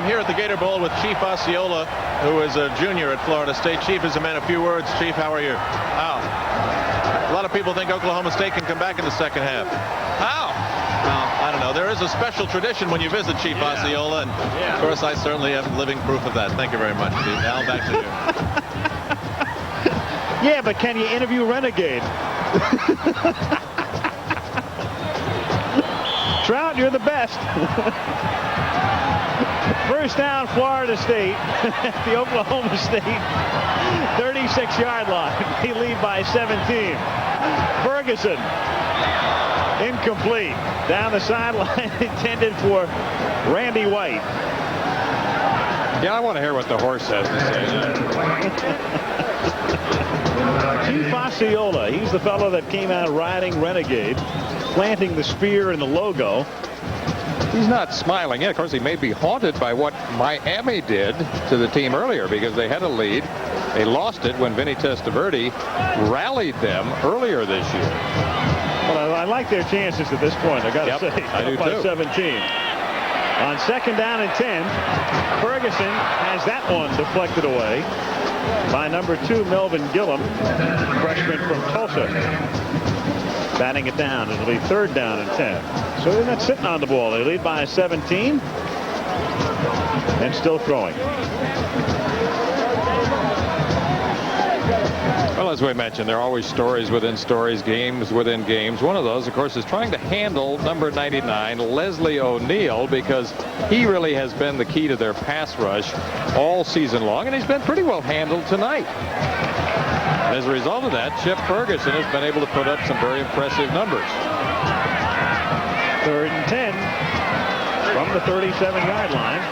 I'm here at the Gator Bowl with Chief Osceola, who is a junior at Florida State. Chief, is a man. A few words. Chief, how are you? How? A lot of people think Oklahoma State can come back in the second half. How? Well, I don't know. There is a special tradition when you visit Chief Osceola, and of course I certainly have living proof of that. Thank you very much, Chief. Al, back to you. Yeah, but can you interview Renegade? Trout, you're the best. First down, Florida State at the Oklahoma State 36-yard line. They lead by 17. Ferguson, incomplete. Down the sideline, intended for Randy White. Yeah, I want to hear what the horse has to say. Chief Osceola, he's the fellow that came out riding Renegade, planting the spear in the logo. He's not smiling yet. Of course, he may be haunted by what Miami did to the team earlier because they had a lead. They lost it when Vinny Testaverde rallied them earlier this year. Well, I like their chances at this point, I got to say. I do by too. 17. On second down and 10, Ferguson has that one deflected away by number 2, Melvin Gillum, freshman from Tulsa. Batting it down. It'll be third down and 10. So they're not sitting on the ball. They lead by 17 and still throwing. Well, as we mentioned, there are always stories within stories, games within games. One of those, of course, is trying to handle number 99, Leslie O'Neal, because he really has been the key to their pass rush all season long, and he's been pretty well handled tonight. And as a result of that, Chip Ferguson has been able to put up some very impressive numbers. Third and 10 from the 37-yard line.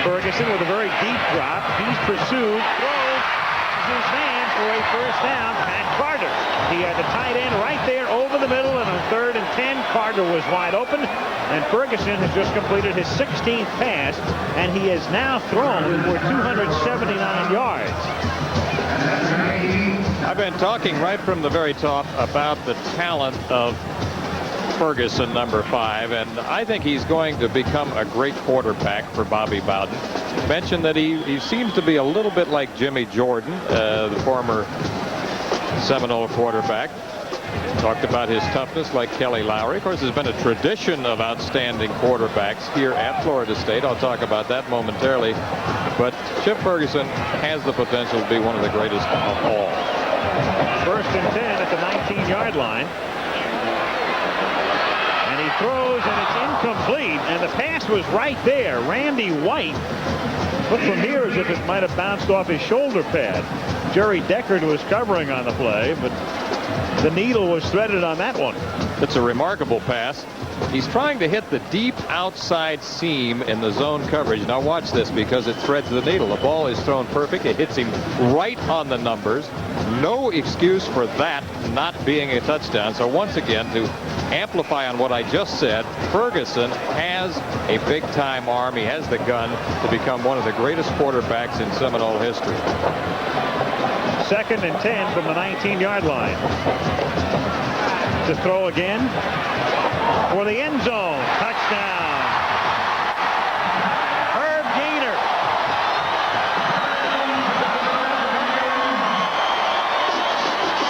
Ferguson with a very deep drop. He's pursued. Throws his man for a first down. Pat Carter. He had the tight end right there over the middle, and on third and 10, Carter was wide open. And Ferguson has just completed his 16th pass, and he has now thrown for 279 yards. I've been talking right from the very top about the talent of Ferguson, number 5, and I think he's going to become a great quarterback for Bobby Bowden. Mentioned that he seems to be a little bit like Jimmy Jordan, the former Seminole quarterback. Talked about his toughness like Kelly Lowry. Of course, there's been a tradition of outstanding quarterbacks here at Florida State. I'll talk about that momentarily. But Chip Ferguson has the potential to be one of the greatest of all. First and 10 at the 19-yard line. And he throws, and it's incomplete. And the pass was right there. Randy White looked from here as if it might have bounced off his shoulder pad. Jerry Deckard was covering on the play, but the needle was threaded on that one. It's a remarkable pass. He's trying to hit the deep outside seam in the zone coverage. Now watch this, because it threads the needle. The ball is thrown perfect. It hits him right on the numbers. No excuse for that not being a touchdown. So once again, to amplify on what I just said, Ferguson has a big-time arm. He has the gun to become one of the greatest quarterbacks in Seminole history. Second and 10 from the 19-yard line. To throw again for the end zone. Touchdown. Herb Gator.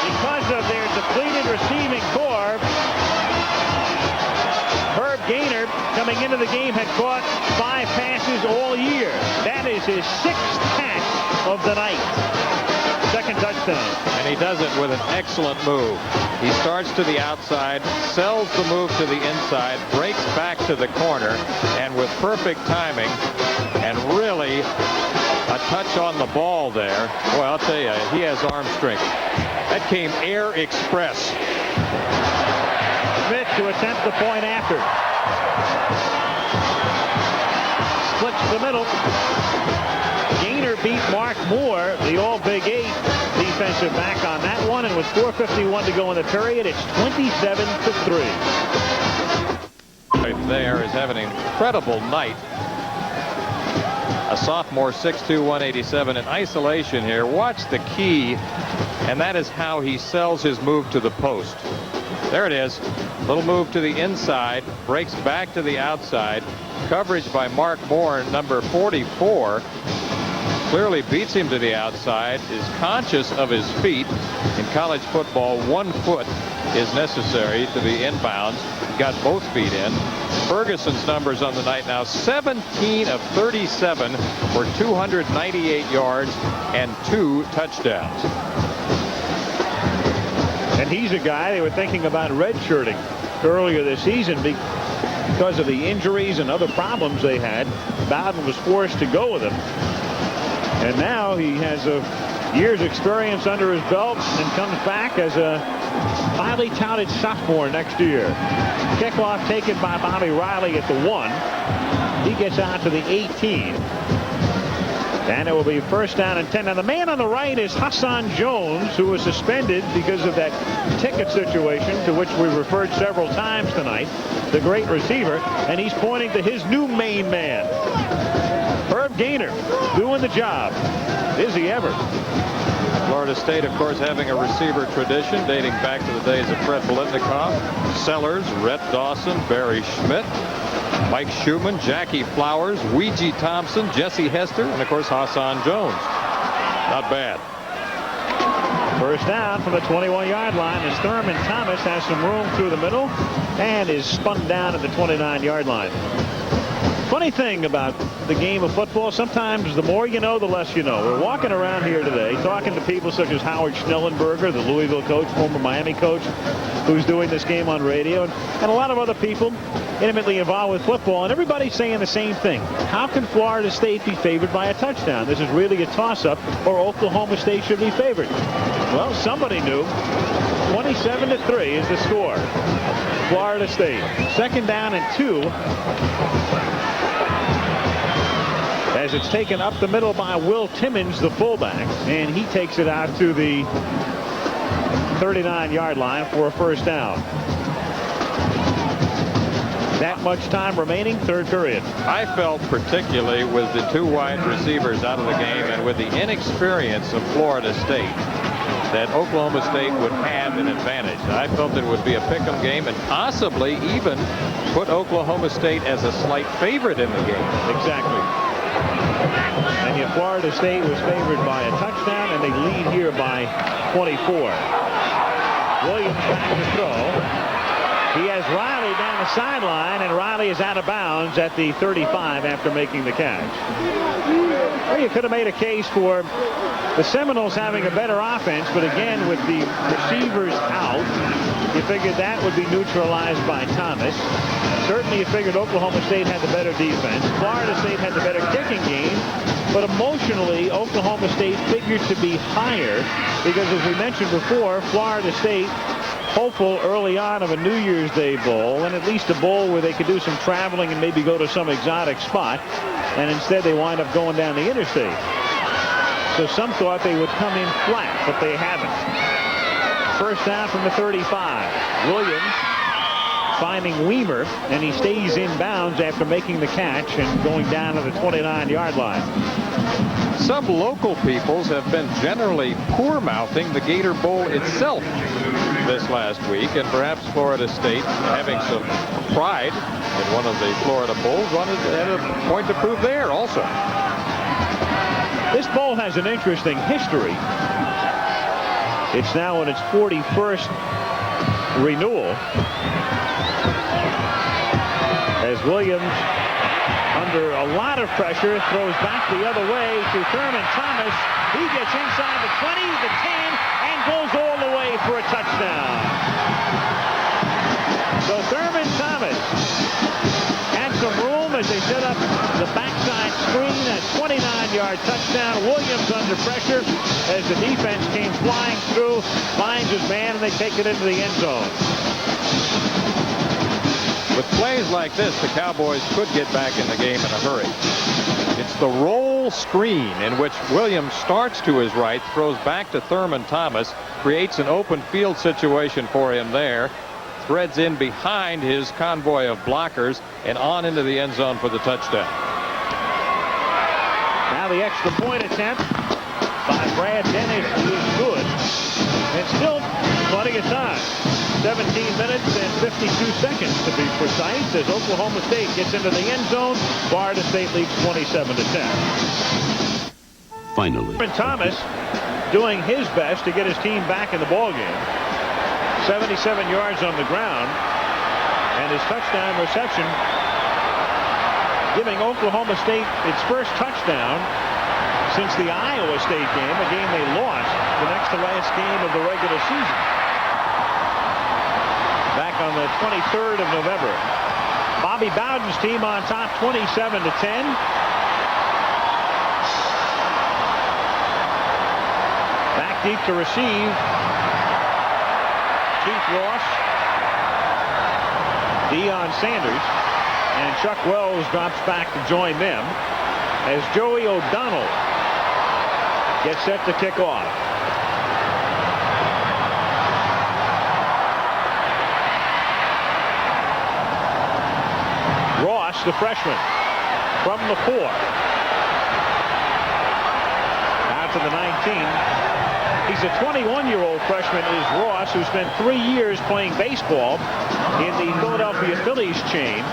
Because of their depleted receiving corps, Herb Gaynor, coming into the game, had caught 5 passes all year. That is his 6th catch of the night. Second touchdown. And he does it with an excellent move. He starts to the outside, sells the move to the inside, breaks back to the corner, and with perfect timing and really a touch on the ball there. Well, I'll tell you, he has arm strength. That came air express. Smith to attempt the point after. Splits the middle. Gaynor beat Mark Moore, the All-Big 8 defensive back on that one, and with 4:51 to go in the period, it's 27-3. Right there is having an incredible night. A sophomore, 6'2", 187 in isolation here. Watch the key, and that is how he sells his move to the post. There it is. Little move to the inside, breaks back to the outside. Coverage by Mark Moore, number 44. Clearly beats him to the outside, is conscious of his feet. In college football, 1 foot is necessary to be inbounds. Got both feet in. Ferguson's numbers on the night now: 17 of 37 for 298 yards and 2 touchdowns. And he's a guy they were thinking about redshirting earlier this season because of the injuries and other problems they had. Bowden was forced to go with him. And now he has a year's experience under his belt and comes back as a highly touted sophomore next year. Kickoff taken by Bobby Riley at the 1. He gets out to the 18. And it will be first down and 10. Now the man on the right is Hassan Jones, who was suspended because of that ticket situation to which we referred several times tonight. The great receiver. And he's pointing to his new main man, Gator, doing the job. Busy ever. Florida State, of course, having a receiver tradition dating back to the days of Fred Biletnikoff, Sellers, Rhett Dawson, Barry Schmidt, Mike Schumann, Jackie Flowers, Ouija Thompson, Jesse Hester, and of course Hassan Jones. Not bad. First down from the 21-yard line as Thurman Thomas has some room through the middle and is spun down at the 29-yard line. Funny thing about the game of football, sometimes the more you know, the less you know. We're walking around here today talking to people such as Howard Schnellenberger, the Louisville coach, former Miami coach, who's doing this game on radio, and a lot of other people intimately involved with football, and everybody's saying the same thing. How can Florida State be favored by a touchdown? This is really a toss-up, or Oklahoma State should be favored. Well, somebody knew. 27-3 is the score. Florida State. Second down and 2. As it's taken up the middle by Will Timmons, the fullback, and he takes it out to the 39-yard line for a first down. That much time remaining, third period. I felt particularly with the 2 wide receivers out of the game and with the inexperience of Florida State that Oklahoma State would have an advantage. I felt it would be a pick'em game and possibly even put Oklahoma State as a slight favorite in the game. Exactly. And yet Florida State was favored by a touchdown, and they lead here by 24. Williams back to throw. He has Riley down the sideline, and Riley is out of bounds at the 35 after making the catch. Well, you could have made a case for the Seminoles having a better offense, but again, with the receivers out, you figured that would be neutralized by Thomas. Certainly you figured Oklahoma State had the better defense. Florida State had the better kicking game. But emotionally, Oklahoma State figured to be higher because, as we mentioned before, Florida State hopeful early on of a New Year's Day bowl, and at least a bowl where they could do some traveling and maybe go to some exotic spot. And instead they wind up going down the interstate. So some thought they would come in flat, but they haven't. First down from the 35. Williams finding Weimer, and he stays in bounds after making the catch and going down to the 29-yard line. Some local peoples have been generally poor-mouthing the Gator Bowl itself this last week, and perhaps Florida State, having some pride in one of the Florida Bowls, wanted to have a point to prove there also. This bowl has an interesting history. It's now in its 41st renewal. As Williams, under a lot of pressure, throws back the other way to Thurman Thomas. He gets inside the 20, the 10, and goes all the way for a touchdown. So Thurman Thomas had some room as they set up the backside screen. A 29-yard touchdown. Williams under pressure as the defense came flying through, finds his man, and they take it into the end zone. With plays like this, the Cowboys could get back in the game in a hurry. It's the roll screen in which Williams starts to his right, throws back to Thurman Thomas, creates an open field situation for him there, threads in behind his convoy of blockers, and on into the end zone for the touchdown. Now the extra point attempt by Brad Dennis is good. And still plenty of time. 17 minutes and 52 seconds to be precise as Oklahoma State gets into the end zone. Florida State leads 27-10. Finally, Thomas doing his best to get his team back in the ballgame. 77 yards on the ground, and his touchdown reception giving Oklahoma State its first touchdown since the Iowa State game, a game they lost the next to last game of the regular season back on the 23rd of November. Bobby Bowden's team on top 27-10. Back deep to receive. Keith Ross, Deion Sanders, and Chuck Wells drops back to join them as Joey O'Donnell gets set to kick off. Ross, the freshman, from the 4. Out to the 19. He's a 21-year-old freshman, is Ross, who spent 3 years playing baseball in the Philadelphia Phillies chain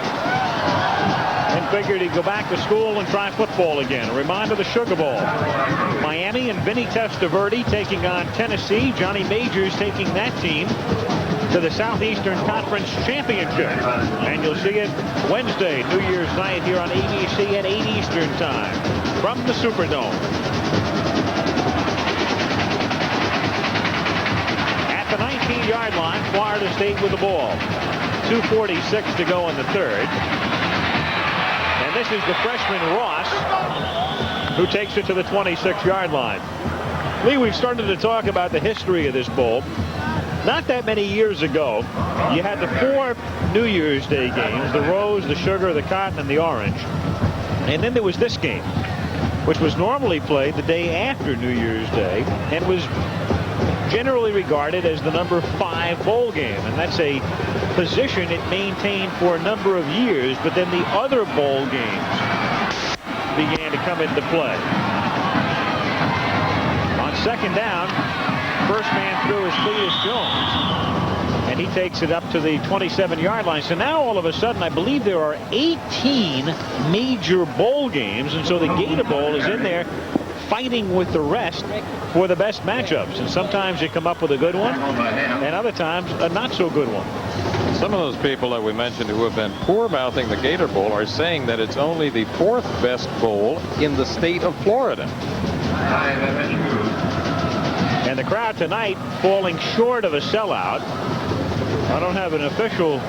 and figured he'd go back to school and try football again. A reminder of the Sugar Bowl. Miami and Vinny Testaverde taking on Tennessee. Johnny Majors taking that team to the Southeastern Conference Championship. And you'll see it Wednesday, New Year's night, here on ABC at 8 Eastern time from the Superdome. At the 19-yard line, Florida State with the ball. 2:46 to go in the third. And this is the freshman Ross who takes it to the 26-yard line. Lee, we've started to talk about the history of this bowl. Not that many years ago, you had the 4 New Year's Day games, the Rose, the Sugar, the Cotton, and the Orange. And then there was this game, which was normally played the day after New Year's Day and was generally regarded as the number 5 bowl game. And that's a position it maintained for a number of years, but then the other bowl games began to come into play. On second down, first man through is Cletus Jones, and he takes it up to the 27-yard line. So now all of a sudden I believe there are 18 major bowl games, and so the Gator Bowl is in there fighting with the rest for the best matchups. And sometimes you come up with a good one, and other times a not so good one. Some of those people that we mentioned who have been poor-mouthing the Gator Bowl are saying that it's only the 4th best bowl in the state of Florida. And the crowd tonight falling short of a sellout. I don't have an official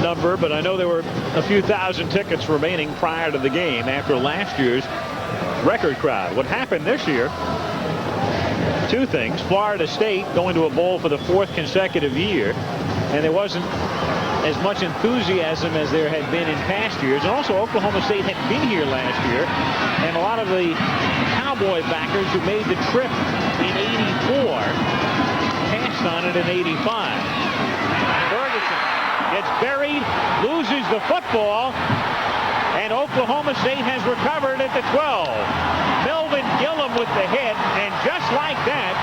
number, but I know there were a few thousand tickets remaining prior to the game after last year's record crowd. What happened this year, 2 things. Florida State going to a bowl for the 4th consecutive year, and there wasn't as much enthusiasm as there had been in past years. And also Oklahoma State had been here last year, and a lot of the Cowboy backers who made the trip in '84 passed on it in '85. Ferguson gets buried, loses the football, and Oklahoma State has recovered at the 12. Melvin Gillum with the hit, and just like that,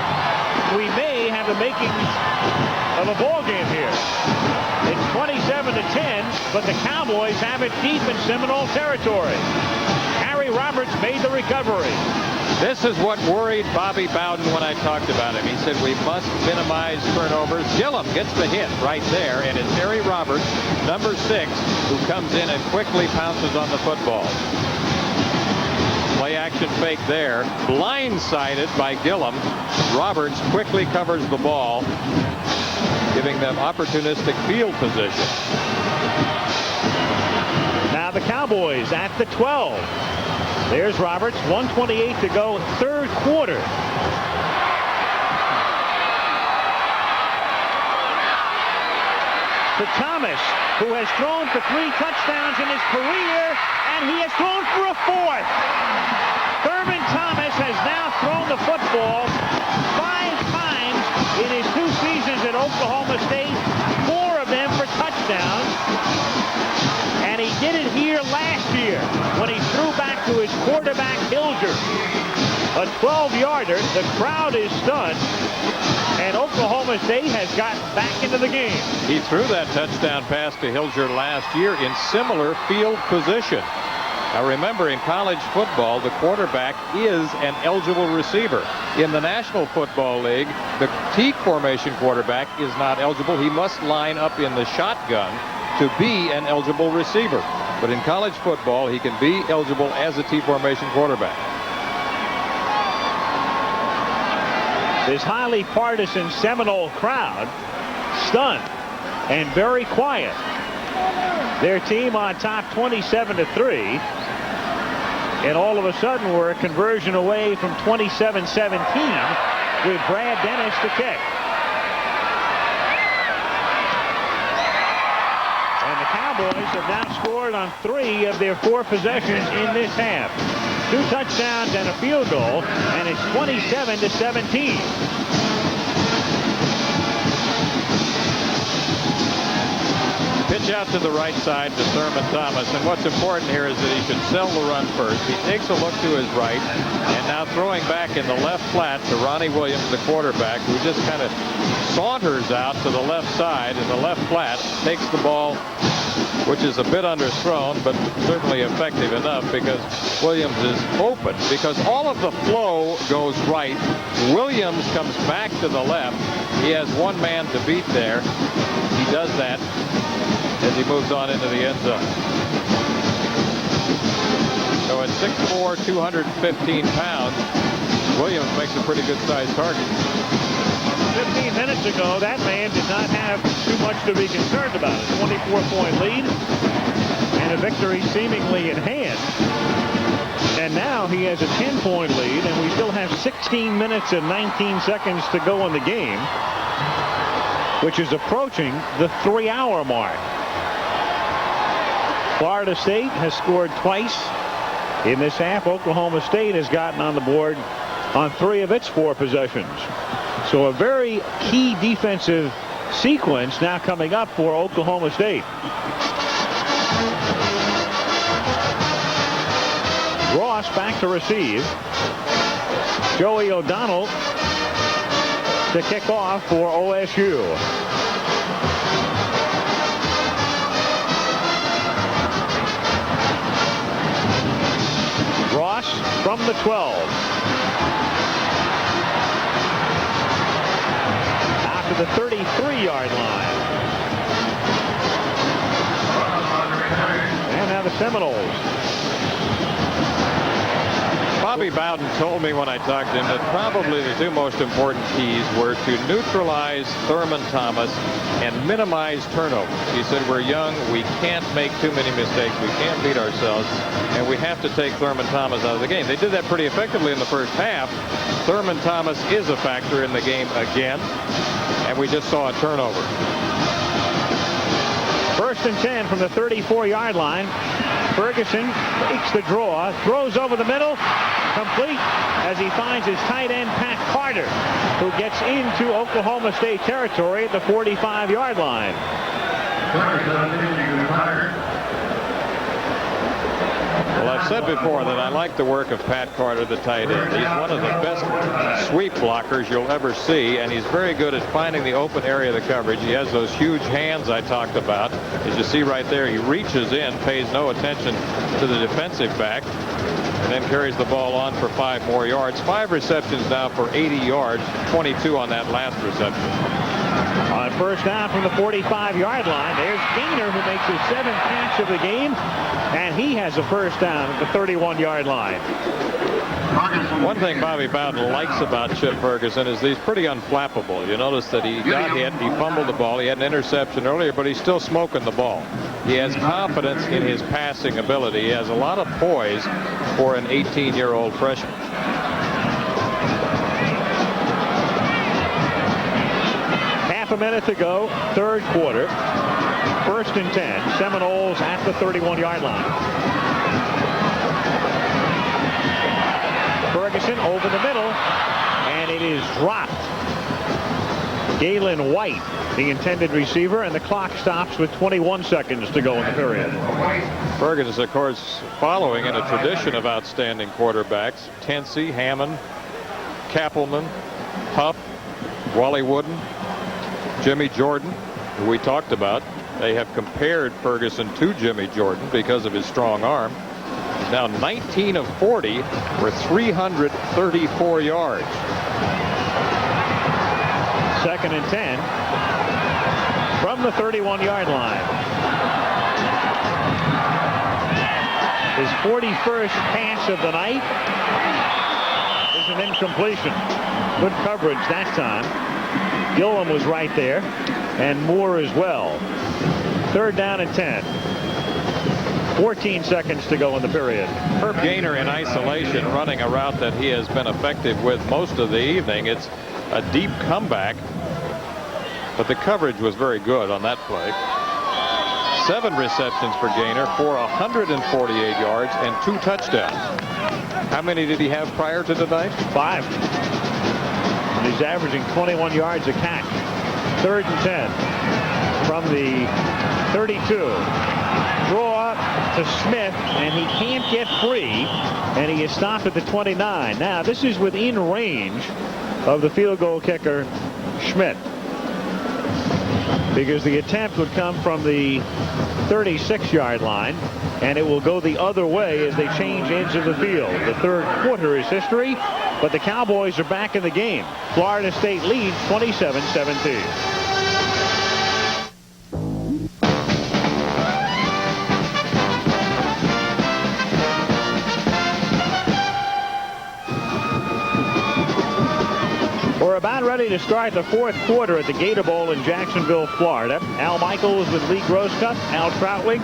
we may have the makings of a ball game here. It's 27-10, but the Cowboys have it deep in Seminole territory. Harry Roberts made the recovery. This is what worried Bobby Bowden when I talked about him. He said we must minimize turnovers. Gillum gets the hit right there, and it's Harry Roberts, number 6, who comes in and quickly pounces on the football. Play action fake there. Blindsided by Gillum. Roberts quickly covers the ball, giving them opportunistic field position. Now the Cowboys at the 12. There's Roberts, 1:28 to go, 3rd quarter. To Thomas, who has thrown for 3 touchdowns in his career, and he has thrown for a 4th. Thurman Thomas has now thrown the football 5 times in his 2 seasons at Oklahoma State, 4 of them for touchdowns. And he did it here last year when he threw back to his quarterback, Hilger. A 12-yarder. The crowd is stunned. And Oklahoma State has gotten back into the game. He threw that touchdown pass to Hilger last year in similar field position. Now remember, in college football, the quarterback is an eligible receiver. In the National Football League, the T formation quarterback is not eligible. He must line up in the shotgun to be an eligible receiver. But in college football, he can be eligible as a T formation quarterback. This highly partisan Seminole crowd stunned and very quiet. Their team on top 27-3. And all of a sudden we're a conversion away from 27-17 with Brad Dennis to kick. And the Cowboys have now scored on 3 of their 4 possessions in this half. 2 touchdowns and a field goal, and it's 27-17. Pitch out to the right side to Thurman Thomas, and what's important here is that he should sell the run first. He takes a look to his right, and now throwing back in the left flat to Ronnie Williams, the quarterback, who just kind of saunters out to the left side in the left flat, takes the ball, which is a bit underthrown, but certainly effective enough because Williams is open. Because all of the flow goes right. Williams comes back to the left. He has one man to beat there. He does that as he moves on into the end zone. So at 6'4", 215 pounds, Williams makes a pretty good sized target. 15 minutes ago, that man did not have too much to be concerned about. A 24-point lead and a victory seemingly in hand. And now he has a 10-point lead, and we still have 16 minutes and 19 seconds to go in the game, which is approaching the 3-hour mark. Florida State has scored twice in this half. Oklahoma State has gotten on the board on 3 of its 4 possessions. So a very key defensive sequence now coming up for Oklahoma State. Ross back to receive. Joey O'Donnell to kick off for OSU. Ross from the 12. To the 33-yard line. And now the Seminoles. Bobby Bowden told me when I talked to him that probably the 2 most important keys were to neutralize Thurman Thomas and minimize turnovers. He said, we're young, we can't make too many mistakes, we can't beat ourselves, and we have to take Thurman Thomas out of the game. They did that pretty effectively in the first half. Thurman Thomas is a factor in the game again, and we just saw a turnover. 1st and 10 from the 34-yard line. Ferguson takes the draw, throws over the middle, complete as he finds his tight end Pat Carter, who gets into Oklahoma State territory at the 45-yard line. Well, I've said before that I like the work of Pat Carter, the tight end. He's one of the best sweep blockers you'll ever see, and he's very good at finding the open area of the coverage. He has those huge hands I talked about. As you see right there, he reaches in, pays no attention to the defensive back, and then carries the ball on for 5 more yards. 5 receptions now for 80 yards, 22 on that last reception. On 1st down from the 45-yard line, there's Gator, who makes his 7th catch of the game, and he has a 1st down at the 31-yard line. One thing Bobby Bowden likes about Chip Ferguson is he's pretty unflappable. You notice that he got hit, he fumbled the ball, he had an interception earlier, but he's still smoking the ball. He has confidence in his passing ability. He has a lot of poise for an 18-year-old freshman. Half a minute to go, 3rd quarter. 1st and 10. Seminoles at the 31-yard line. Ferguson over the middle, and it is dropped. Galen White, the intended receiver, and the clock stops with 21 seconds to go in the period. Ferguson, of course, following in a tradition of outstanding quarterbacks. Tennessee, Hammond, Kappelman, Huff, Wally Wooden, Jimmy Jordan, who we talked about. They have compared Ferguson to Jimmy Jordan because of his strong arm. He's now 19 of 40 for 334 yards. 2nd and 10 from the 31-yard line. His 41st pass of the night is an incompletion. Good coverage that time. Gillum was right there, and Moore as well. 3rd down and 10. 14 seconds to go in the period. Herb Gaynor in isolation running a route that he has been effective with most of the evening. It's a deep comeback, but the coverage was very good on that play. 7 receptions for Gaynor for 148 yards and 2 touchdowns. How many did he have prior to tonight? 5. And he's averaging 21 yards a catch. 3rd and 10 from the 32. Draw to Smith, and he can't get free, and he is stopped at the 29. Now, this is within range of the field goal kicker, Schmidt, because the attempt would come from the 36-yard line, and it will go the other way as they change ends of the field. The 3rd quarter is history, but the Cowboys are back in the game. Florida State leads 27-17. We're about ready to start the 4th quarter at the Gator Bowl in Jacksonville, Florida. Al Michaels with Lee Grosscup, Al Troutwig,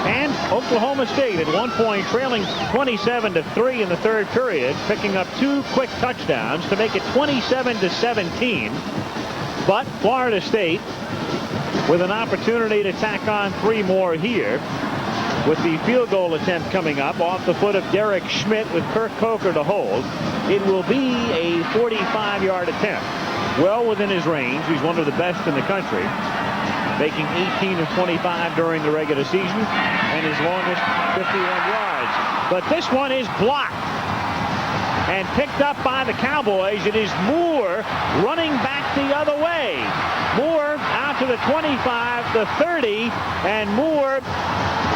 and Oklahoma State at one point trailing 27-3 in the 3rd period, picking up 2 quick touchdowns to make it 27-17. But Florida State with an opportunity to tack on 3 more here, with the field goal attempt coming up off the foot of Derek Schmidt with Kirk Coker to hold. It will be a 45-yard attempt. Well within his range. He's one of the best in the country, making 18 of 25 during the regular season, and his longest 51 yards. But this one is blocked and picked up by the Cowboys. It is Moore running back the other way. Moore out to the 25, the 30, and Moore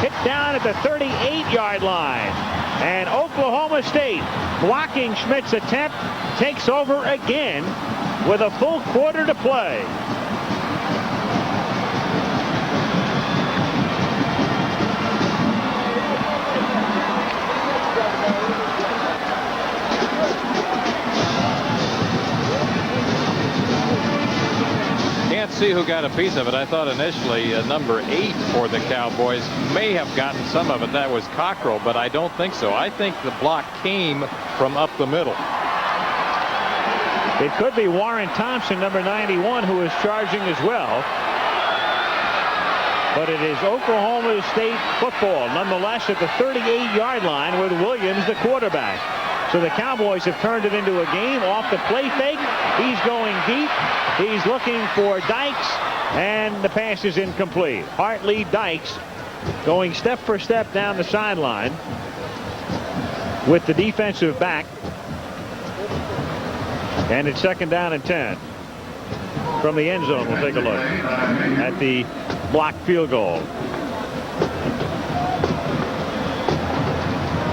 hit down at the 38-yard line. And Oklahoma State, blocking Schmidt's attempt, takes over again with a full quarter to play. Can't see who got a piece of it. I thought initially number 8 for the Cowboys may have gotten some of it. That was Cockrell, but I don't think so. I think the block came from up the middle. It could be Warren Thompson, number 91, who is charging as well. But it is Oklahoma State football, nonetheless, at the 38-yard line with Williams, the quarterback. So the Cowboys have turned it into a game off the play fake. He's going deep. He's looking for Dykes, and the pass is incomplete. Hartley Dykes going step for step down the sideline with the defensive back. And it's 2nd down and 10. From the end zone, we'll take a look at the blocked field goal.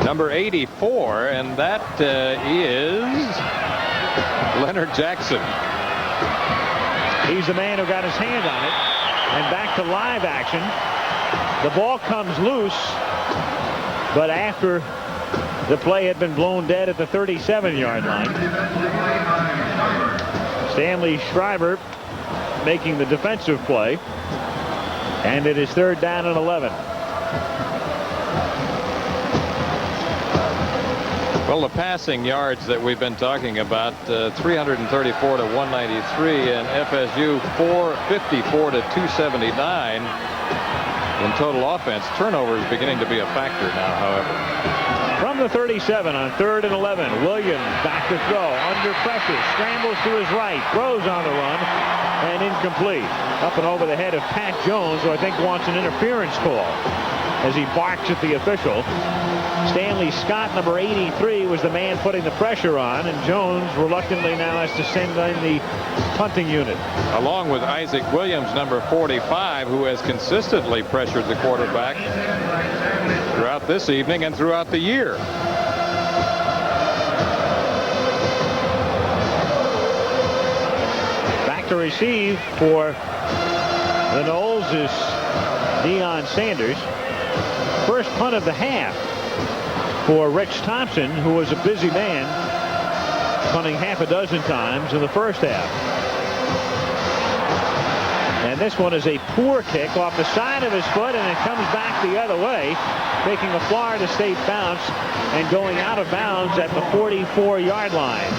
Number 84, and that is Leonard Jackson. He's the man who got his hand on it. And back to live action. The ball comes loose, but after the play had been blown dead at the 37-yard line. Stanley Schreiber making the defensive play. And it is 3rd down and 11. Well, the passing yards that we've been talking about, 334 to 193, and FSU 454 to 279 in total offense. Turnover is beginning to be a factor now, however. From the 37 on 3rd and 11, Williams back to throw, under pressure, scrambles to his right, throws on the run, and incomplete. Up and over the head of Pat Jones, who I think wants an interference call. as he barks at the official. Stanley Scott, number 83, was the man putting the pressure on, and Jones reluctantly now has to send in the punting unit. Along with Isaac Williams, number 45, who has consistently pressured the quarterback throughout this evening and throughout the year. Back to receive for the Noles is Deion Sanders. First punt of the half for Rich Thompson, who was a busy man, punting half a dozen times in the first half. And this one is a poor kick off the side of his foot, and it comes back the other way, taking a Florida State bounce and going out of bounds at the 44-yard line.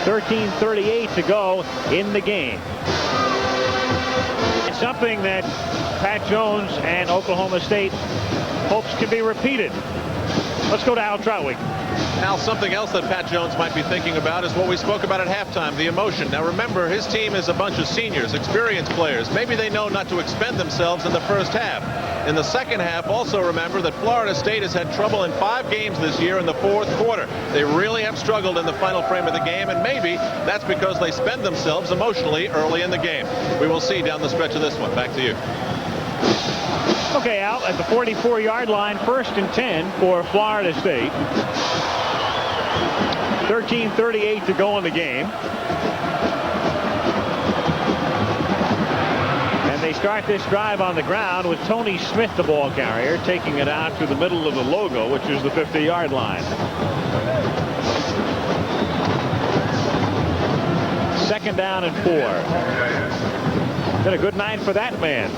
13:38 to go in the game. It's something that Pat Jones and Oklahoma State hopes can be repeated. Let's go to Al Troutwig. Now, something else that Pat Jones might be thinking about is what we spoke about at halftime, the emotion. Now, remember, his team is a bunch of seniors, experienced players. Maybe they know not to expend themselves in the first half. In the second half, also remember that Florida State has had trouble in 5 games this year in the fourth quarter. They really have struggled in the final frame of the game, and maybe that's because they spend themselves emotionally early in the game. We will see down the stretch of this one. Back to you. Okay, Al, at the 44-yard line, 1st and 10 for Florida State. 13:38 to go in the game. And they start this drive on the ground with Tony Smith, the ball carrier, taking it out to the middle of the logo, which is the 50-yard line. 2nd down and 4. Been a good night for that man.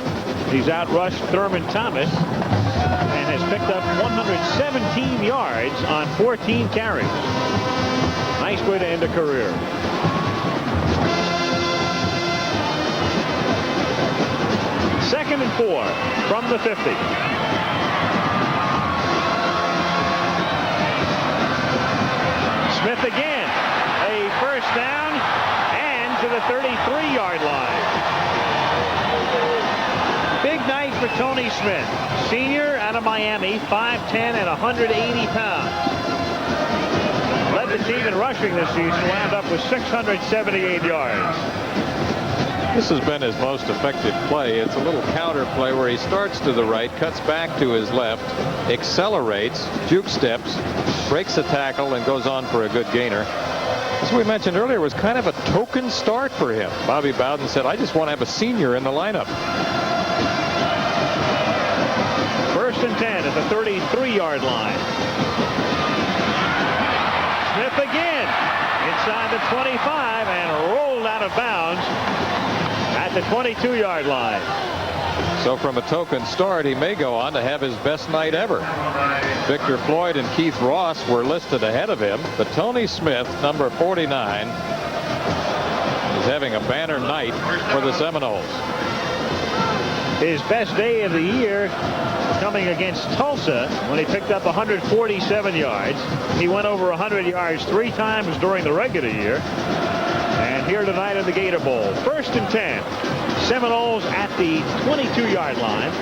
He's outrushed Thurman Thomas and has picked up 117 yards on 14 carries. Nice way to end a career. Second and 4 from the 50. Smith again. A first down and to the 33-yard line. Big night for Tony Smith, senior out of Miami, 5'10" and 180 pounds. Led the team in rushing this season, wound up with 678 yards. This has been his most effective play. It's a little counter play where he starts to the right, cuts back to his left, accelerates, juke steps, breaks a tackle, and goes on for a good gainer. As we mentioned earlier, it was kind of a token start for him. Bobby Bowden said, I just want to have a senior in the lineup. 1st and 10 at the 33-yard line. Smith again inside the 25 and rolled out of bounds at the 22-yard line. So from a token start, he may go on to have his best night ever. Victor Floyd and Keith Ross were listed ahead of him, but Tony Smith, number 49, is having a banner night for the Seminoles. His best day of the year coming against Tulsa when he picked up 147 yards. He went over 100 yards 3 times during the regular year. And here tonight in the Gator Bowl. 1st and 10. Seminoles at the 22-yard line.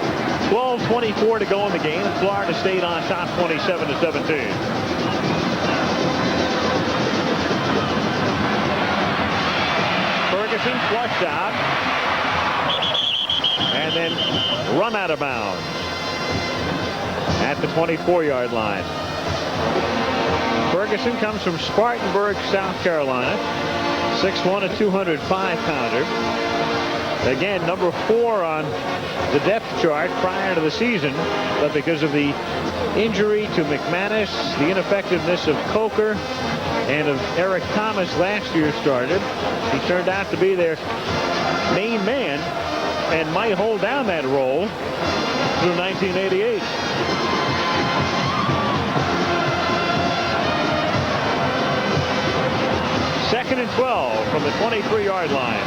12:24 to go in the game. Florida State on top 27-17. Ferguson flushed out. And then run out of bounds at the 24-yard line. Ferguson comes from Spartanburg, South Carolina. 6'1", a 205-pounder. Again, number 4 on the depth chart prior to the season, but because of the injury to McManus, the ineffectiveness of Coker, and of Eric Thomas, last year's starter, he turned out to be their main man and might hold down that role through 1988. Second and 12 from the 23-yard line.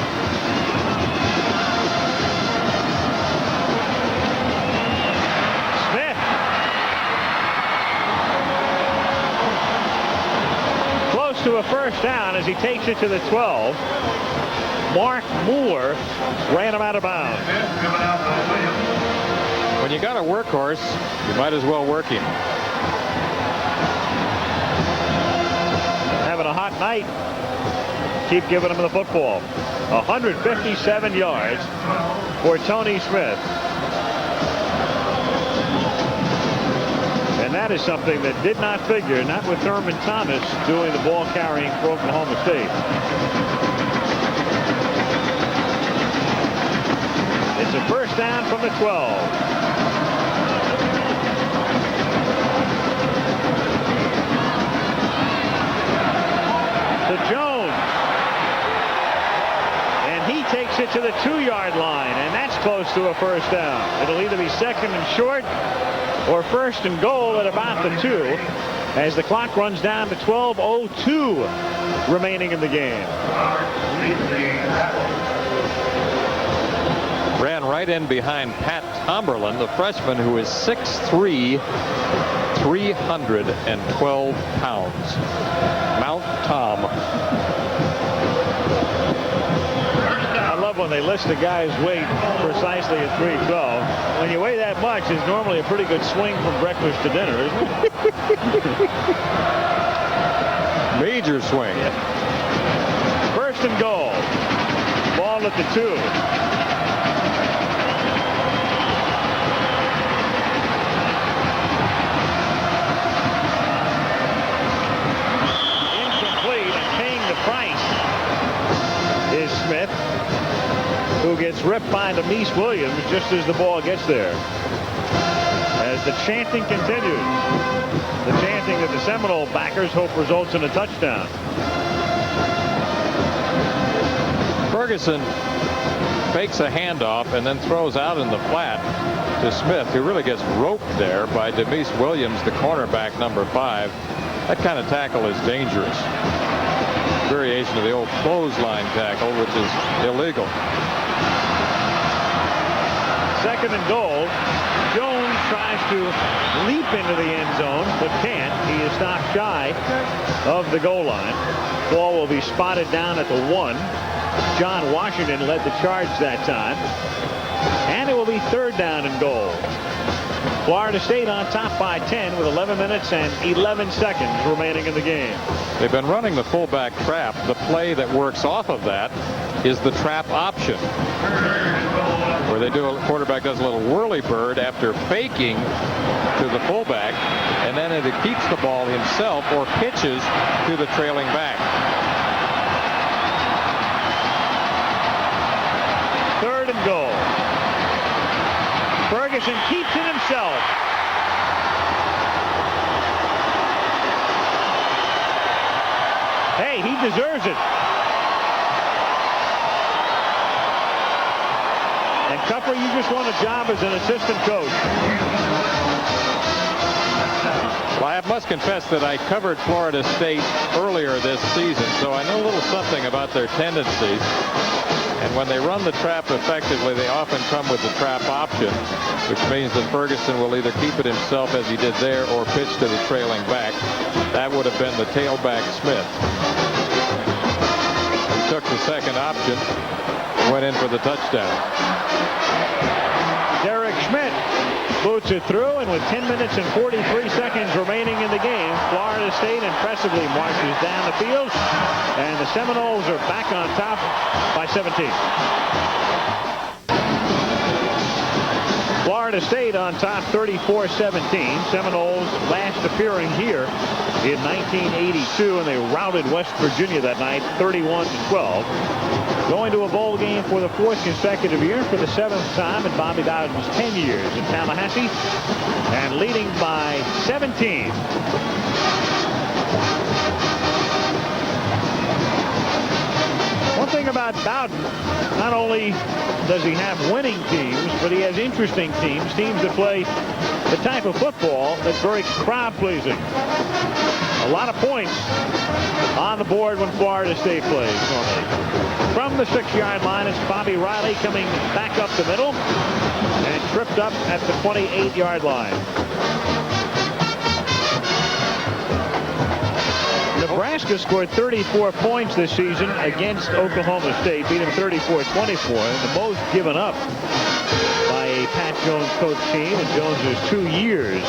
Smith. Close to a first down as he takes it to the 12. Mark Moore ran him out of bounds. When you got a workhorse, you might as well work him. Having a hot night. Keep giving him the football. 157 yards for Tony Smith. And that is something that did not figure, not with Thurman Thomas doing the ball carrying for Oklahoma State. It's a first down from the 12. To Jones. And he takes it to the 2-yard line, and that's close to a first down. It'll either be second and short or first and goal at about the 2 as the clock runs down to 12:02 remaining in the game. Ran right in behind Pat Tomberlin, the freshman, who is 6'3", 312 pounds. Mount Tom. I love when they list a guy's weight precisely at 312. When you weigh that much, it's normally a pretty good swing from breakfast to dinner, isn't it? Major swing. Yeah. First and goal. Ball at the 2. Smith, who gets ripped by Demise Williams just as the ball gets there. As the chanting continues, the chanting that the Seminole backers hope results in a touchdown. Ferguson fakes a handoff and then throws out in the flat to Smith, who really gets roped there by Demise Williams, the cornerback, number 5. That kind of tackle is dangerous. Variation of the old clothesline tackle, which is illegal. Second and goal. Jones tries to leap into the end zone, but can't. He is stopped shy of the goal line. Ball will be spotted down at the 1. John Washington led the charge that time. And it will be third down and goal. Florida State on top by 10 with 11 minutes and 11 seconds remaining in the game. They've been running the fullback trap. The play that works off of that is the trap option, where they do a quarterback does a little whirly bird after faking to the fullback, and then either keeps the ball himself or pitches to the trailing back. Third and goal. Ferguson keeps it himself. Hey, he deserves it. And Cupper, you just won a job as an assistant coach. Well, I must confess that I covered Florida State earlier this season, so I know a little something about their tendencies. And when they run the trap effectively, they often come with the trap option, which means that Ferguson will either keep it himself as he did there or pitch to the trailing back. That would have been the tailback Smith. He took the second option, went in for the touchdown. Derek Schmidt boots it through, and with 10 minutes and 43 seconds remaining in the game, Florida State impressively marches down the field, and the Seminoles are back on top by 17. Florida State on top 34-17. Seminoles last appearing here in 1982, and they routed West Virginia that night 31-12. Going to a bowl game for the 4th consecutive year, for the 7th time in Bobby Bowden's 10 years in Tallahassee, and leading by 17. One thing about Bowden, not only does he have winning teams, but he has interesting teams, teams that play the type of football that's very crowd-pleasing. A lot of points on the board when Florida State plays normally. From the 6-yard line, it's Bobby Riley coming back up the middle and tripped up at the 28-yard line. Nebraska scored 34 points this season against Oklahoma State, beat them 34-24, and the most given up by a Pat Jones coach team in Jones's 2 years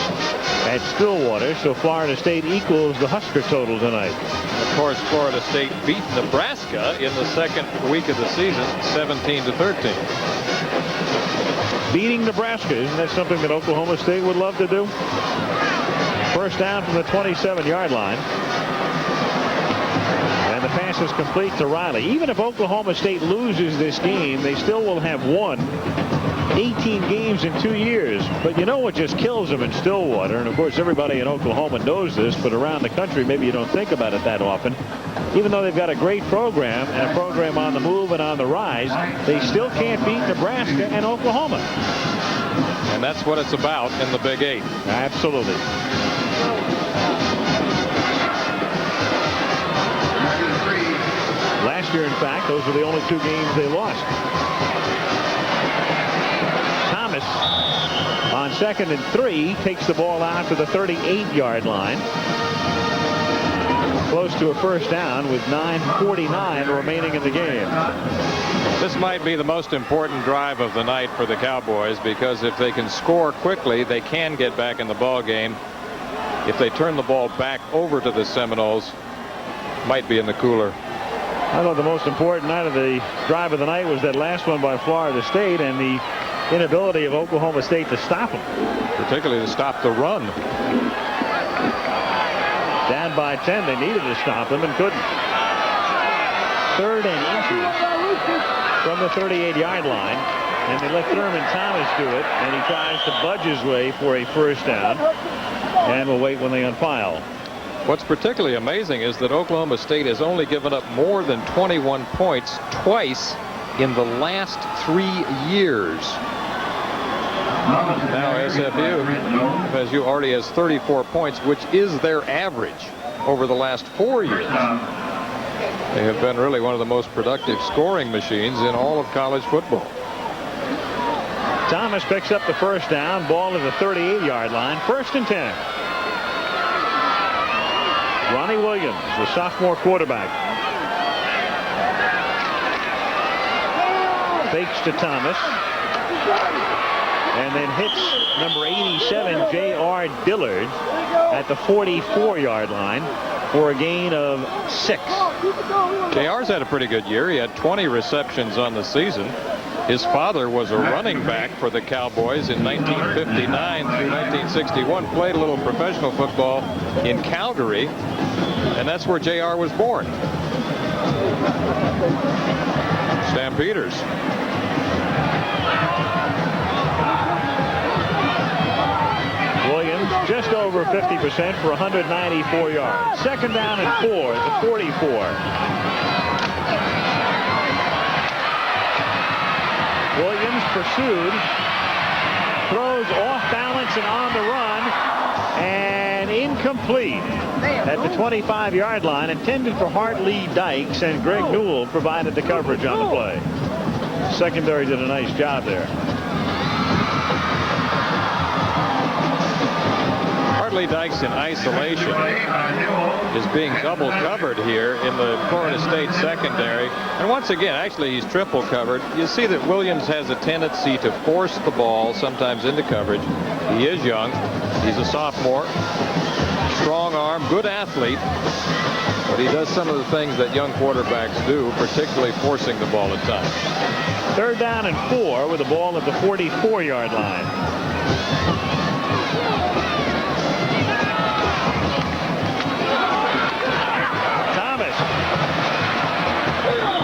at Stillwater. So Florida State equals the Husker total tonight. Of course, Florida State beat Nebraska in the second week of the season, 17-13. Beating Nebraska, isn't that something that Oklahoma State would love to do? First down from the 27-yard line. And the pass is complete to Riley. Even if Oklahoma State loses this game, they still will have won 18 games in 2 years. But you know what just kills them in Stillwater? And of course everybody in Oklahoma knows this, but around the country maybe you don't think about it that often. Even though they've got a great program and a program on the move and on the rise, they still can't beat Nebraska and Oklahoma. And that's what it's about in the Big 8. Absolutely. Last year, in fact, those were the only 2 games they lost. Thomas on 2nd and 3 takes the ball out to the 38-yard line. Close to a first down with 9:49 remaining in the game. This might be the most important drive of the night for the Cowboys, because if they can score quickly, they can get back in the ball game. If they turn the ball back over to the Seminoles, might be in the cooler. I thought the most important night of the drive of the night was that last one by Florida State and the inability of Oklahoma State to stop them. Particularly to stop the run. Down by 10, they needed to stop them and couldn't. 3rd and inches from the 38-yard line, and they let Thurman Thomas do it, and he tries to budge his way for a first down, and we'll wait when they unfile. What's particularly amazing is that Oklahoma State has only given up more than 21 points twice in the last 3 years. Now SFU, as you already, has 34 points, which is their average over the last 4 years. They have been really one of the most productive scoring machines in all of college football. Thomas picks up the first down. Ball at the 38-yard line. 1st and 10. Ronnie Williams, the sophomore quarterback. Fakes to Thomas. And then hits number 87, J.R. Dillard, at the 44-yard line for a gain of 6. J.R.'s had a pretty good year. He had 20 receptions on the season. His father was a running back for the Cowboys in 1959 through 1961. Played a little professional football in Calgary, and that's where J.R. was born. Stampeders. Williams just over 50% for 194 yards. 2nd down and 4 at the 44. Williams pursued, throws off balance and on the run, and incomplete at the 25-yard line, intended for Hartley Dykes, and Greg Newell provided the coverage on the play. Secondary did a nice job there. Hartley Dykes in isolation is being double covered here in the Florida State secondary. And once again, actually, he's triple covered. You see that Williams has a tendency to force the ball sometimes into coverage. He is young. He's a sophomore. Strong arm, good athlete. But he does some of the things that young quarterbacks do, particularly forcing the ball at times. 3rd down and 4 with the ball at the 44-yard line.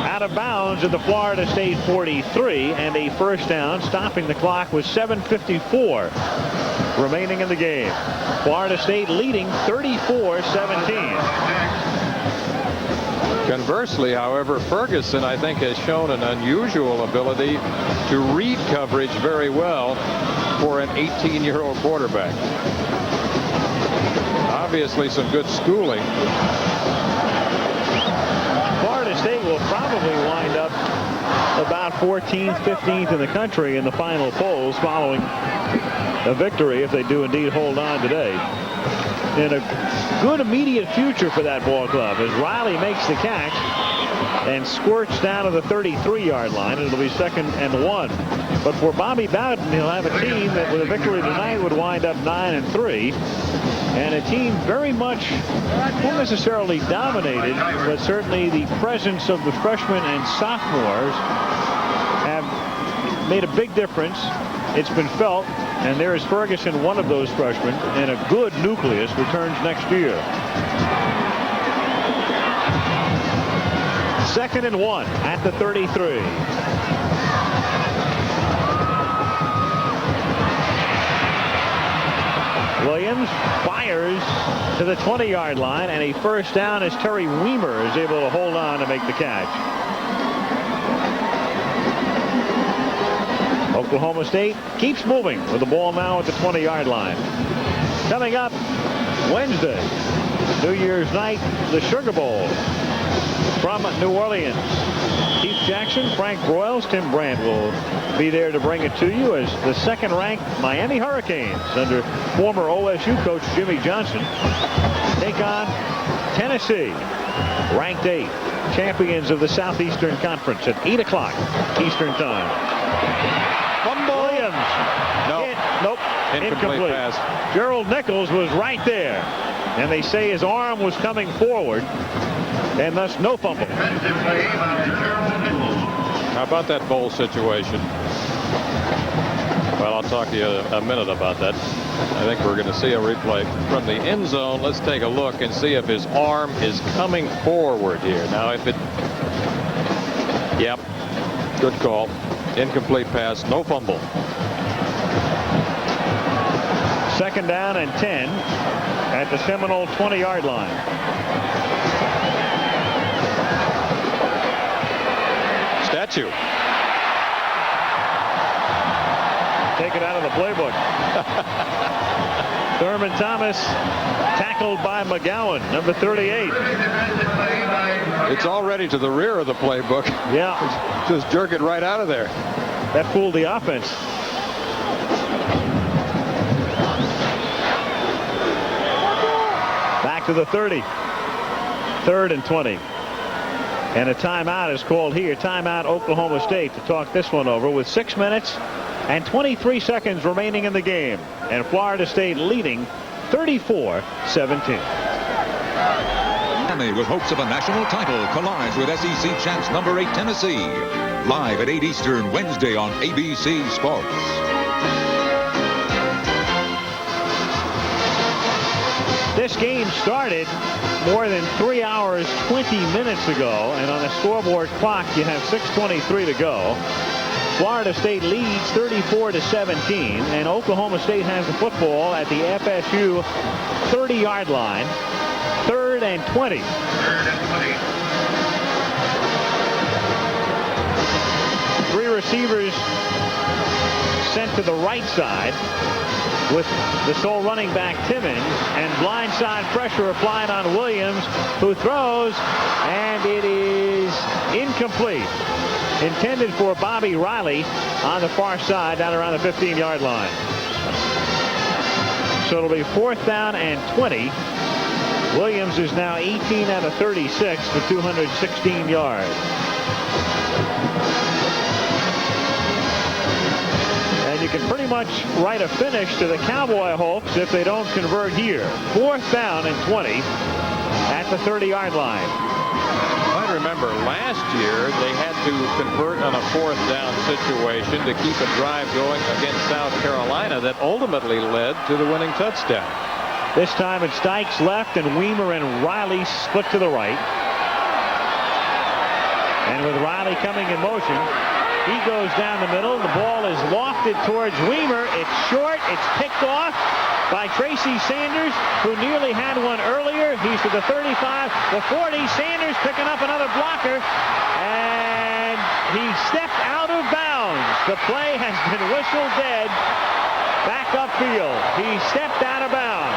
Out of bounds at the Florida State 43, and a first down, stopping the clock with 7:54 remaining in the game. Florida State leading 34-17. Conversely, however, Ferguson, I think, has shown an unusual ability to read coverage very well for an 18-year-old quarterback. Obviously some good schooling. Florida State will probably wind up about 14th, 15th in the country in the final polls following a victory, if they do indeed hold on today. And a good immediate future for that ball club as Riley makes the catch and squirts down to the 33-yard line. It'll be 2nd and 1. But for Bobby Bowden, he'll have a team that with a victory tonight would wind up 9-3. And a team very much, not necessarily dominated, but certainly the presence of the freshmen and sophomores have made a big difference. It's been felt, and there is Ferguson, one of those freshmen, and a good nucleus returns next year. 2nd and 1 at the 33. Williams fires to the 20-yard line, and a first down as Terry Weimer is able to hold on to make the catch. Oklahoma State keeps moving with the ball now at the 20-yard line. Coming up Wednesday, New Year's night, the Sugar Bowl from New Orleans. Keith Jackson, Frank Broyles, Tim Brandt will be there to bring it to you as the second-ranked Miami Hurricanes under former OSU coach Jimmy Johnson take on Tennessee, ranked 8th, champions of the Southeastern Conference at 8 o'clock Eastern Time. Williams. Nope. Incomplete pass. Gerald Nichols was right there, and they say his arm was coming forward, and thus no fumble. How about that bowl situation? Well, I'll talk to you a minute about that. I think we're going to see a replay from the end zone. Let's take a look and see if his arm is coming forward here. Now, if it... Yep. Good call. Incomplete pass. No fumble. 2nd down and 10 at the Seminole 20-yard line. Statue. Take it out of the playbook. Thurman Thomas tackled by McGowan, number 38. It's already to the rear of the playbook. Yeah. Just jerk it right out of there. That fooled the offense. Back to the 30. 3rd and 20. And a timeout is called here. Timeout Oklahoma State to talk this one over with 6 minutes and 23 seconds remaining in the game. And Florida State leading 34-17. Miami, with hopes of a national title, collides with SEC champs number 8 Tennessee. Live at 8 Eastern Wednesday on ABC Sports. This game started more than 3 hours 20 minutes ago, and on the scoreboard clock you have 6:23 to go. Florida State leads 34-17, and Oklahoma State has the football at the FSU 30-yard line. 3rd and 20. 3 receivers sent to the right side, with the sole running back Timmons, and blindside pressure applied on Williams, who throws, and it is incomplete. Intended for Bobby Riley on the far side down around the 15-yard line. So it'll be 4th down and 20. Williams is now 18 out of 36 for 216 yards. And you can pretty much write a finish to the Cowboy hopes if they don't convert here. 4th down and 20 at the 30-yard line. I remember last year they had to convert on a 4th down situation to keep a drive going against South Carolina that ultimately led to the winning touchdown. This time it's Dykes left, and Weimer and Riley split to the right. And with Riley coming in motion, he goes down the middle. The ball is lofted towards Weimer. It's short. It's picked off by Tracy Sanders, who nearly had one earlier. He's to the 35, the 40. Sanders picking up another blocker, and he stepped out of bounds. The play has been whistled dead. Back upfield. He stepped out of bounds.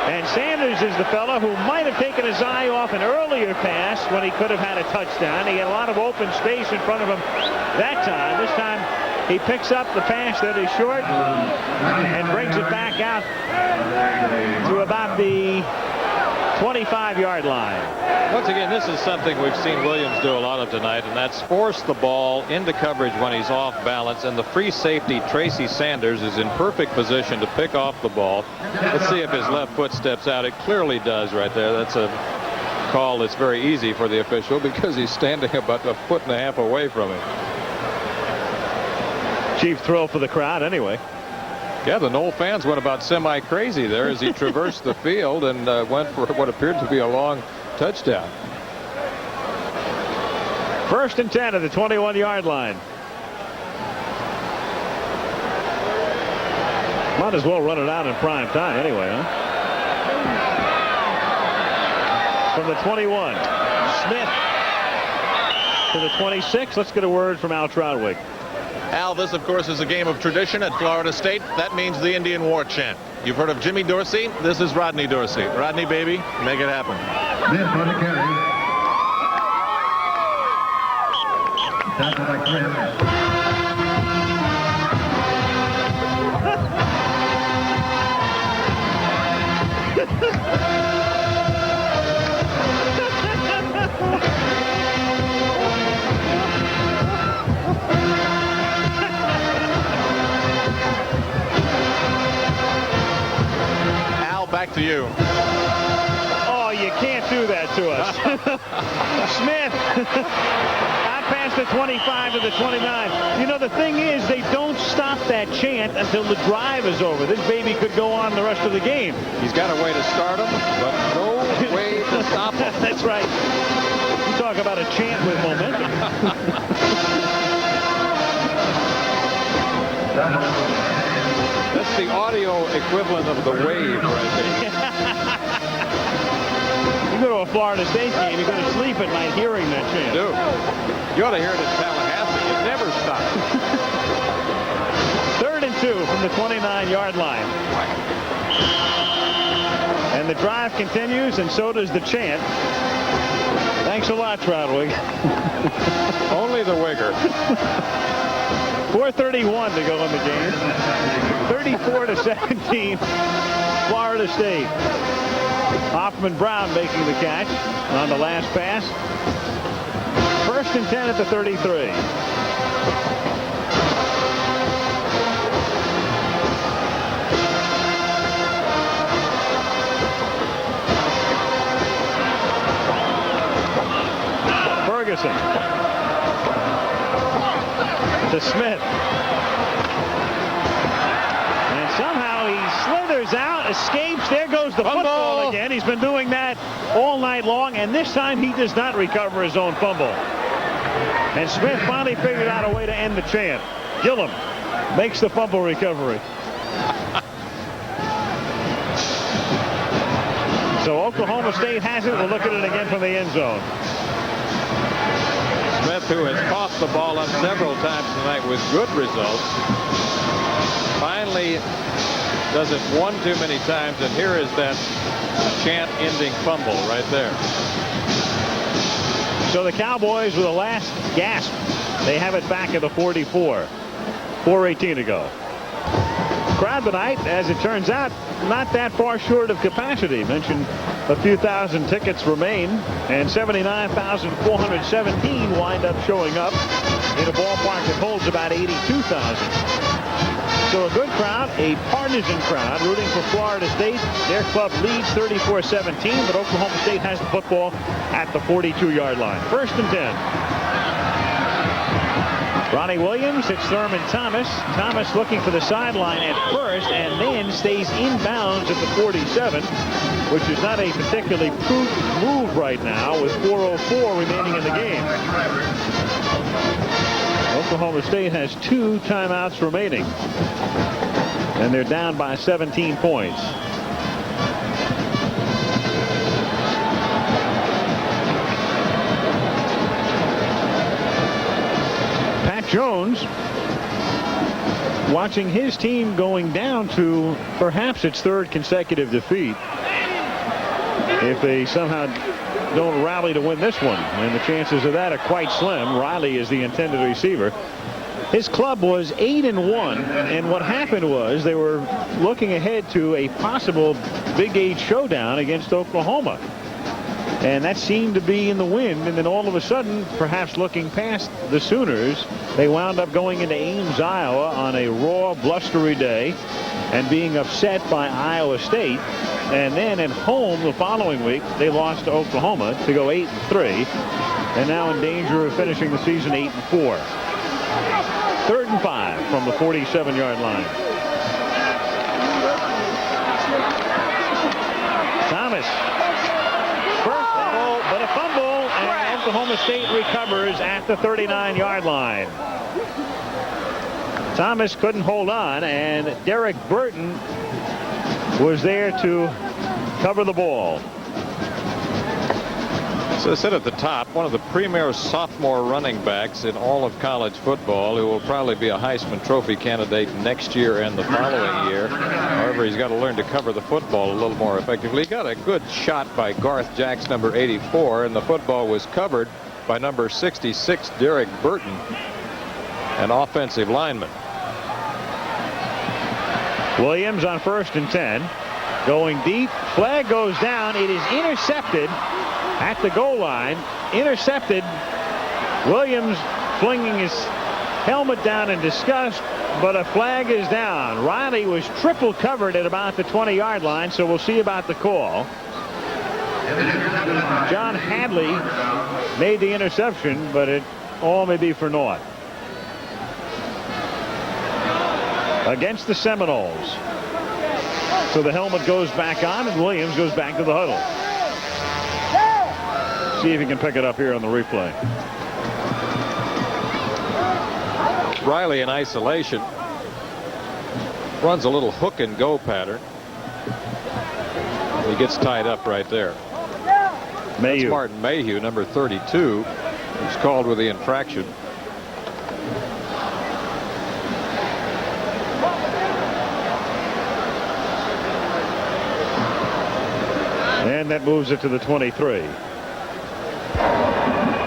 And Sanders is the fellow who might have taken his eye off an earlier pass when he could have had a touchdown. He had a lot of open space in front of him that time. This time he picks up the pass that is short and brings it back out to about the 25-yard line. Once again, this is something we've seen Williams do a lot of tonight, and that's force the ball into coverage when he's off balance. And the free safety, Tracy Sanders, is in perfect position to pick off the ball. Let's see if his left foot steps out. It clearly does right there. That's a call that's very easy for the official because he's standing about a foot and a half away from him. Chief thrill for the crowd anyway. Yeah, the Knoll fans went about semi-crazy there as he traversed the field and went for what appeared to be a long touchdown. 1st and 10 at the 21-yard line. Might as well run it out in prime time anyway, huh? From the 21, Smith to the 26. Let's get a word from Al Troutwig. Al, this, of course, is a game of tradition at Florida State. That means the Indian War chant. You've heard of Jimmy Dorsey. This is Rodney Dorsey. Rodney, baby, make it happen. Smith on the carry. Tackled by Grimm. Back to you. Oh, you can't do that to us. Smith out past the 25 to the 29. You know, the thing is, they don't stop that chant until the drive is over. This baby could go on the rest of the game. He's got a way to start him, but no way to stop him. That's right. You talk about a chant with momentum. That's the audio equivalent of the wave right there. You go to a Florida State game, you go to sleep at night hearing that chant. Dude, you ought to hear it in Tallahassee. It never stops. 3rd and 2 from the 29-yard line. And the drive continues, and so does the chant. Thanks a lot, Troutwig. Only the Wigger. 4:31 to go in the game. 34-17, Florida State. Hoffman Brown making the catch on the last pass. 1st and 10 at the 33. Ferguson to Smith. And somehow he slithers out, escapes. There goes the football again. He's been doing that all night long, and this time he does not recover his own fumble. And Smith finally figured out a way to end the chant. Gillum makes the fumble recovery. So Oklahoma State has it. We'll look at it again from the end zone. Smith, who has tossed the ball up several times tonight with good results, finally does it one too many times, and here is that chant-ending fumble right there. So the Cowboys with a last gasp. They have it back at the 44. 4:18 to go. Crowd tonight, as it turns out, not that far short of capacity. Mentioned a few thousand tickets remain, and 79,417 wind up showing up in a ballpark that holds about 82,000. So a good crowd, a partisan crowd rooting for Florida State. Their club leads 34-17, but Oklahoma State has the football at the 42-yard line. 1st and 10. Ronnie Williams hits Thurman Thomas. Thomas looking for the sideline at first and then stays inbounds at the 47, which is not a particularly prudent move right now with 4:04 remaining in the game. Oklahoma State has 2 timeouts remaining, and they're down by 17 points. Jones watching his team going down to perhaps its 3rd consecutive defeat if they somehow don't rally to win this one, and the chances of that are quite slim. Riley is the intended receiver. His club was 8-1, and what happened was they were looking ahead to a possible Big 8 showdown against Oklahoma. And that seemed to be in the wind, and then all of a sudden, perhaps looking past the Sooners, they wound up going into Ames, Iowa on a raw, blustery day and being upset by Iowa State. And then at home the following week, they lost to Oklahoma to go 8-3, and now in danger of finishing the season 8-4. 3rd and 5 from the 47-yard line. Thomas. First fumble, but a fumble, and Oklahoma State recovers at the 39-yard line. Thomas couldn't hold on, and Derek Burton was there to cover the ball. So I said at the top, one of the premier sophomore running backs in all of college football, who will probably be a Heisman Trophy candidate next year and the following year. However, he's got to learn to cover the football a little more effectively. He got a good shot by Garth Jacks, number 84, and the football was covered by number 66, Derek Burton, an offensive lineman. Williams on 1st and 10. Going deep. Flag goes down. It is intercepted at the goal line. Intercepted. Williams flinging his helmet down in disgust, but a flag is down. Riley was triple covered at about the 20-yard line, so we'll see about the call. John Hadley made the interception, but it all may be for naught. Against the Seminoles. So the helmet goes back on, and Williams goes back to the huddle. See if he can pick it up here on the replay. Riley in isolation. Runs a little hook and go pattern. He gets tied up right there. Mayhew. That's Martin Mayhew, number 32, who's called with the infraction. And that moves it to the 23. We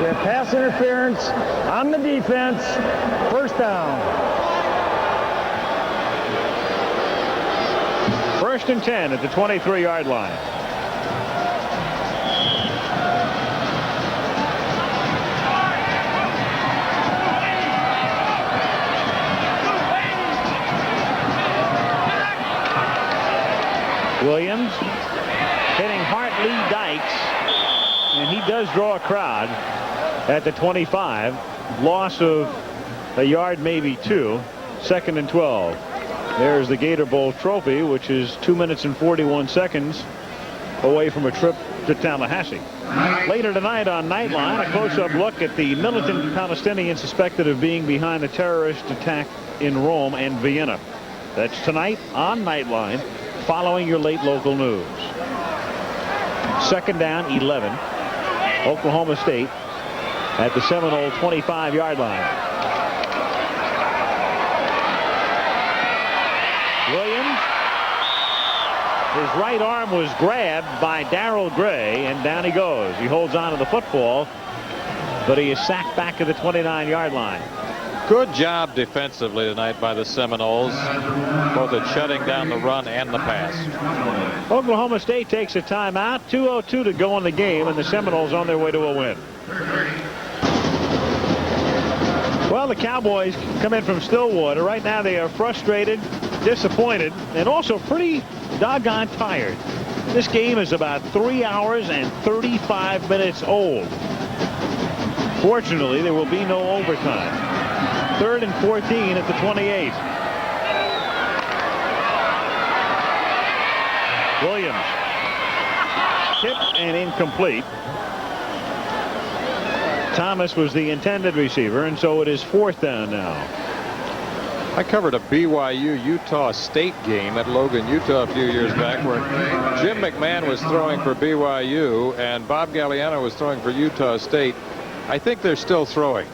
have pass interference on the defense. 1st down. 1st and 10 at the 23-yard line. Williams hitting Hartley Dykes, and he does draw a crowd at the 25. Loss of a yard, maybe 2. 2nd and 12. There's the Gator Bowl trophy, which is 2 minutes and 41 seconds away from a trip to Tallahassee. Later tonight on Nightline, a close-up look at the militant Palestinians suspected of being behind the terrorist attack in Rome and Vienna. That's tonight on Nightline, following your late local news. 2nd down, 11. Oklahoma State at the Seminole 25-yard line. Williams. His right arm was grabbed by Darrell Gray, and down he goes. He holds on to the football, but he is sacked back to the 29-yard line. Good job defensively tonight by the Seminoles, both at shutting down the run and the pass. Oklahoma State takes a timeout. 2:02 to go in the game, and the Seminoles on their way to a win. Well, the Cowboys come in from Stillwater. Right now they are frustrated, disappointed, and also pretty doggone tired. This game is about 3 hours and 35 minutes old. Fortunately, there will be no overtime. 3rd and 14 at the 28. Williams. Tipped and incomplete. Thomas was the intended receiver, and so it is 4th down now. I covered a BYU-Utah State game at Logan, Utah a few years back, where Jim McMahon was throwing for BYU and Bob Galliano was throwing for Utah State. I think they're still throwing.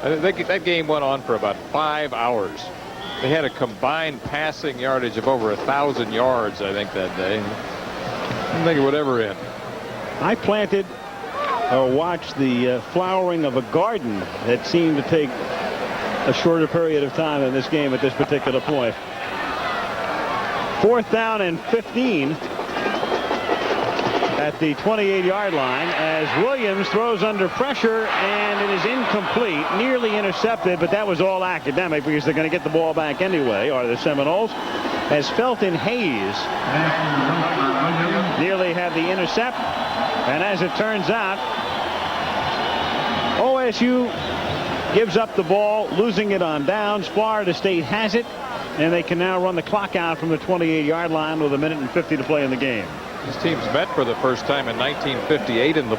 That game went on for about 5 hours. They had a combined passing yardage of over 1,000 yards, I think, that day. I don't think it would ever end. I planted or watched the flowering of a garden that seemed to take a shorter period of time in this game at this particular point. 4th down and 15 at the 28-yard line as Williams throws under pressure, and it is incomplete, nearly intercepted, but that was all academic because they're going to get the ball back anyway, or the Seminoles, as Felton Hayes nearly had the intercept. And as it turns out, OSU gives up the ball, losing it on downs. Florida State has it, and they can now run the clock out from the 28-yard line with 1:50 to play in the game. These teams met for the first time in 1958 in the